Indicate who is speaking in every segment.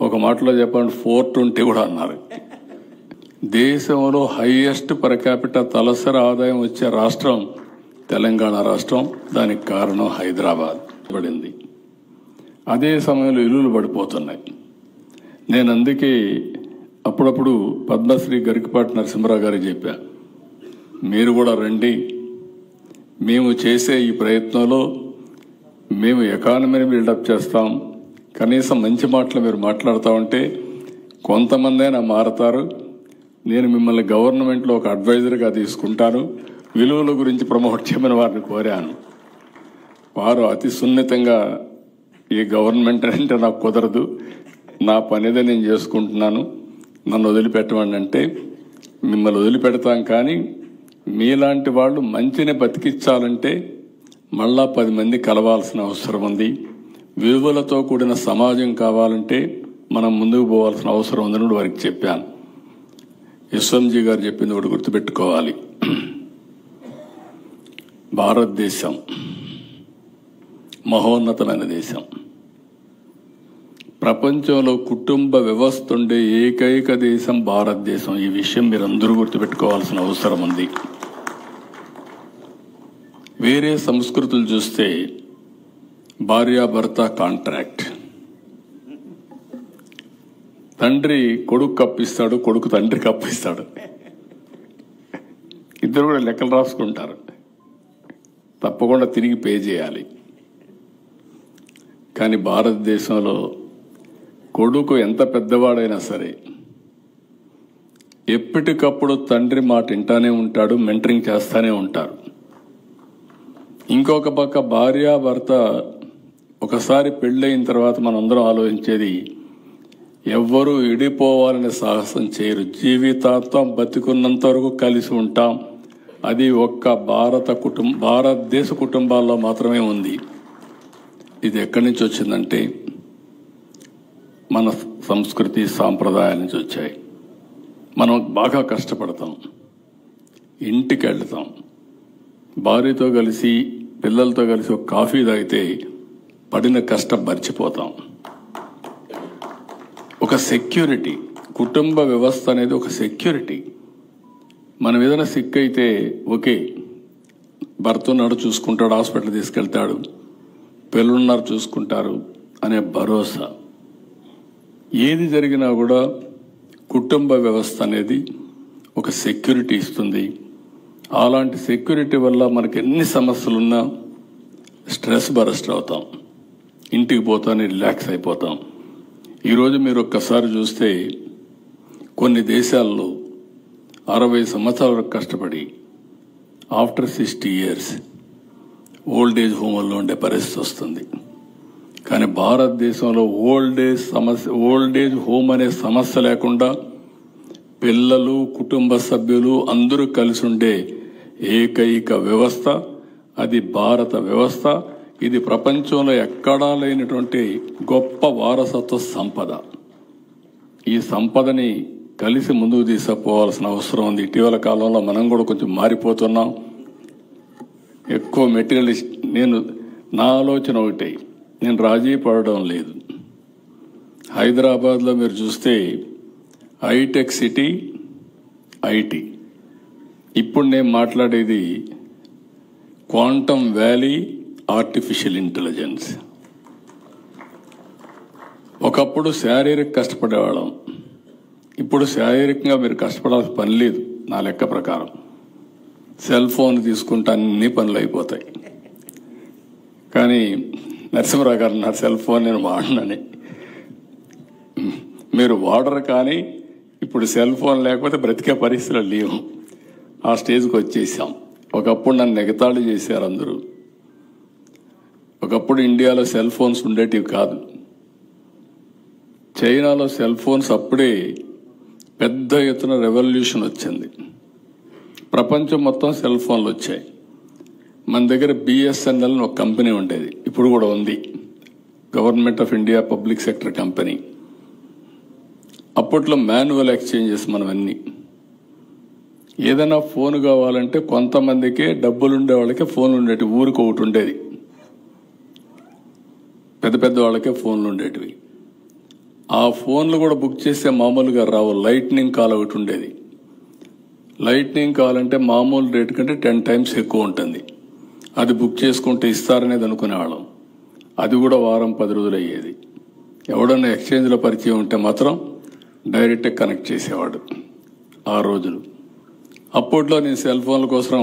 Speaker 1: ఒక మాటలో చెప్పండి 420 కూడా అన్నారు. దేశంలో హైయెస్ట్ పర్ క్యాపిటల్ తలసరి ఆదాయం వచ్చే రాష్ట్రం తెలంగాణ రాష్ట్రం. దానికి కారణం హైదరాబాద్ పడింది. అదే సమయంలో ఇల్లులు పడిపోతున్నాయి. నేను అందుకే అప్పుడప్పుడు పద్మశ్రీ గరికపాటి నరసింహరావు గారికి చెప్పా, మీరు కూడా రండి, మేము చేసే ఈ ప్రయత్నంలో మేము ఎకానమీని బిల్డప్ చేస్తాం, కనీసం మంచి మాటలు మీరు మాట్లాడుతూ ఉంటే కొంతమంది అయినా మారతారు, నేను మిమ్మల్ని గవర్నమెంట్లో ఒక అడ్వైజర్గా తీసుకుంటాను, విలువల గురించి ప్రమోట్ చేయమని వారిని కోరాను. వారు అతి సున్నితంగా ఈ గవర్నమెంట్ అంటే నాకు కుదరదు, నా పనిదే నేను చేసుకుంటున్నాను, నన్ను వదిలిపెట్టమని అంటే మిమ్మల్ని వదిలిపెడతాం, కానీ మీలాంటి వాళ్ళు మంచిని బతికించాలంటే మళ్ళా 10 మంది కలవాల్సిన అవసరం ఉంది, విలువలతో కూడిన సమాజం కావాలంటే మనం ముందుకు పోవాల్సిన అవసరం ఉందని వారికి చెప్పాను. యశ్వంత్జీ గారు చెప్పింది ఒకటి గుర్తుపెట్టుకోవాలి, భారతదేశం మహోన్నతమైన దేశం. ప్రపంచంలో కుటుంబ వ్యవస్థ ఉండే ఏకైక దేశం భారతదేశం. ఈ విషయం మీరందరూ గుర్తుపెట్టుకోవాల్సిన అవసరం ఉంది. వేరే సంస్కృతులు చూస్తే భార్యాభర్త కాంట్రాక్ట్, తండ్రి కొడుకు అప్పిస్తాడు, కొడుకు తండ్రికి అప్పిస్తాడు, ఇద్దరు కూడా లెక్కలు రాసుకుంటారు, తప్పకుండా తిరిగి పే చేయాలి. కానీ భారతదేశంలో కొడుకు ఎంత పెద్దవాడైనా సరే ఎప్పటికప్పుడు తండ్రి మాట వింటానే ఉంటాడు, మెంటరింగ్ చేస్తానే ఉంటారు. ఇంకొక పక్క భార్యాభర్త ఒకసారి పెళ్ళయిన తర్వాత మనందరం ఆలోచించేది, ఎవ్వరూ విడిపోవాలనే సాహసం చేయరు, జీవితాంతం బతికున్నంత వరకు కలిసి ఉంటాం. అది ఒక్క భారతదేశ కుటుంబాల్లో మాత్రమే ఉంది. ఇది ఎక్కడి నుంచి వచ్చిందంటే మన సంస్కృతి సాంప్రదాయాల నుంచి వచ్చాయి. మనం బాగా కష్టపడతాం, ఇంటికి వెళ్తాం, భార్యతో కలిసి పిల్లలతో కలిసి ఒక కాఫీ తాగితే పడిన కష్టం మర్చిపోతాం. ఒక సెక్యూరిటీ, కుటుంబ వ్యవస్థ అనేది ఒక సెక్యూరిటీ. మనం ఏదైనా సిక్ అయితే ఓకే, భర్త ఉన్నాడు చూసుకుంటాడు, హాస్పిటల్ తీసుకెళ్తాడు, పిల్లలున్నారు చూసుకుంటారు అనే భరోసా. ఏది జరిగినా కూడా కుటుంబ వ్యవస్థ అనేది ఒక సెక్యూరిటీ ఇస్తుంది. అలాంటి సెక్యూరిటీ వల్ల మనకి ఎన్ని సమస్యలున్నా స్ట్రెస్ బరస్ట్ అవుతాం, ఇంటికి పోతానే రిలాక్స్ అయిపోతాం. ఈరోజు మీరు ఒక్కసారి చూస్తే కొన్ని దేశాల్లో 60 సంవత్సరాల వరకు కష్టపడి ఆఫ్టర్ 60 years ఓల్డ్ ఏజ్ హోమ్లో ఉండే పరిస్థితి వస్తుంది. కానీ భారతదేశంలో ఓల్డ్ ఏజ్ హోమ్ అనే సమస్య లేకుండా పిల్లలు, కుటుంబ సభ్యులు అందరూ కలిసి ఉండే ఏకైక వ్యవస్థ అది భారత వ్యవస్థ. ఇది ప్రపంచంలో ఎక్కడా లేనటువంటి గొప్ప వారసత్వ సంపద. ఈ సంపదని కలిసి ముందుకు తీసుకుపోవాల్సిన అవసరం ఉంది. ఇటీవల కాలంలో మనం కూడా కొంచెం మారిపోతున్నాం, ఎక్కువ మెటీరియలిస్ట్. నా ఆలోచన ఒకటే, నేను రాజీ పడడం లేదు. హైదరాబాద్లో మీరు చూస్తే హైటెక్ సిటీ, ఐటీ. ఇప్పుడు నేను మాట్లాడేది క్వాంటమ్ వ్యాలీ, ఆర్టిఫిషియల్ ఇంటెలిజెన్స్. ఒకప్పుడు శారీరక కష్టపడేవాళ్ళం, ఇప్పుడు శారీరకంగా మీరు కష్టపడాల్సిన పని లేదు. నా లెక్క ప్రకారం సెల్ ఫోన్ తీసుకుంటే అన్ని పనులు అయిపోతాయి. కానీ నరసింహరావు గారు నా సెల్ ఫోన్ నేను వాడినని, మీరు వాడరు, కానీ ఇప్పుడు సెల్ ఫోన్ లేకపోతే బ్రతికే పరిస్థితులు లేవు. ఆ స్టేజ్కి వచ్చేసాం. ఒకప్పుడు నన్ను ఎగతాళి చేశారు అందరూ. ఒకప్పుడు ఇండియాలో సెల్ ఫోన్స్ ఉండేటివి కాదు, చైనాలో సెల్ ఫోన్స్ అప్పుడే పెద్ద ఎత్తున రెవల్యూషన్ వచ్చింది. ప్రపంచం మొత్తం సెల్ ఫోన్లు వచ్చాయి. మన దగ్గర బిఎస్ఎన్ఎల్ ఒక కంపెనీ ఉండేది, ఇప్పుడు కూడా ఉంది, government of India public sector company. అప్పట్లో మాన్యువల్ ఎక్స్చేంజెస్ మనవన్నీ. ఏదైనా ఫోన్ కావాలంటే కొంతమందికే డబ్బులు ఉండే వాళ్ళకే ఫోన్లు ఉండేవి, ఊరికి ఒకటి ఉండేది, పెద్ద పెద్ద వాళ్ళకే ఫోన్లు ఉండేటివి. ఆ ఫోన్లు కూడా బుక్ చేస్తే మామూలుగా రావు. లైట్నింగ్ కాల్ ఒకటి ఉండేది. లైట్నింగ్ కాల్ అంటే మామూలు రేటు కంటే 10 times ఎక్కువ ఉంటుంది. అది బుక్ చేసుకుంటే ఇస్తారనేది అనుకునేవాళ్ళం. అది కూడా వారం 10 రోజులు అయ్యేది. ఎవడన్నా ఎక్స్చేంజ్లో పరిచయం ఉంటే మాత్రం డైరెక్ట్గా కనెక్ట్ చేసేవాడు ఆ రోజులు. అప్పట్లో నేను సెల్ ఫోన్ల కోసం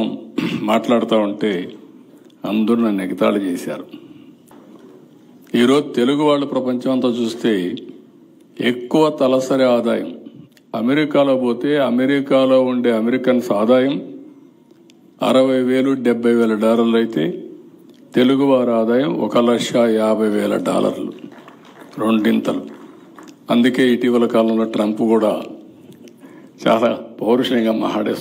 Speaker 1: మాట్లాడుతూ ఉంటే అందరూ నన్ను ఎగతాళి చేశారు. ఈరోజు తెలుగు వాళ్ళు ప్రపంచం అంతా చూస్తే ఎక్కువ తలసరి ఆదాయం అమెరికాలో పోతే అమెరికాలో ఉండే అమెరికన్స్ ఆదాయం $60,000 $70,000 అయితే తెలుగువారి ఆదాయం $1,50,000, రెండింతలు. అందుకే ఇటీవల కాలంలో ట్రంప్ కూడా చాలా పౌరుషంగా మాట్లాడేస్తారు.